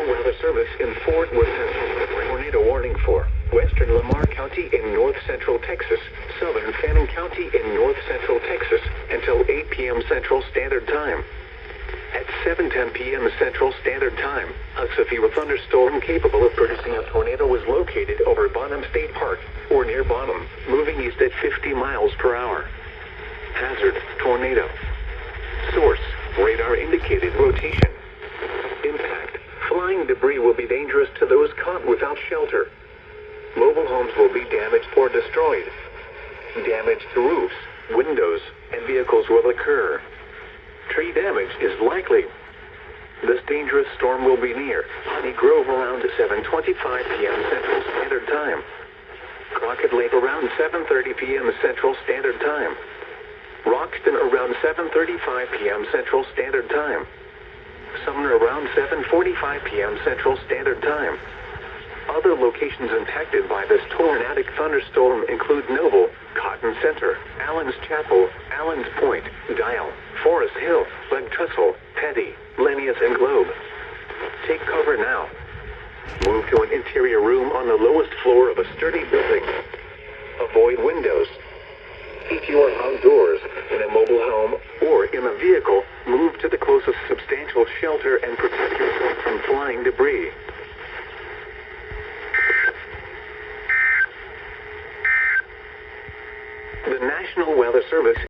National Weather Service in Fort Worth has a tornado warning for western Lamar County in north central Texas, southern Fannin County in north central Texas until 8 p.m. Central Standard Time. At 7:10 p.m. Central Standard Time, a severe thunderstorm capable of producing a tornado was located over Bonham State Park or near Bonham, moving east at 50 miles per hour. Hazard: tornado. Source: radar indicated rotation. Impact: flying debris will be dangerous to those caught without shelter. Mobile homes will be damaged or destroyed. Damage to roofs, windows, and vehicles will occur. Tree damage is likely. This dangerous storm will be near Honey Grove around 7:25 p.m. Central Standard Time. Crockett Lake around 7:30 p.m. Central Standard Time. Roxton around 7:35 p.m. Central Standard Time. Sumner around 7:45 p.m. Central Standard Time. Other locations impacted by this tornadic thunderstorm include Noble, Cotton Center, Allen's Chapel, Allen's Point, Dial, Forest Hill, Leg Trestle, Petty, Lennius, and Globe. Take cover now. Move to an interior room on the lowest floor of a sturdy building. Avoid windows. If you are outdoors, in a mobile home, or in a vehicle, move to the closest substantial shelter and protect yourself from flying debris. The National Weather Service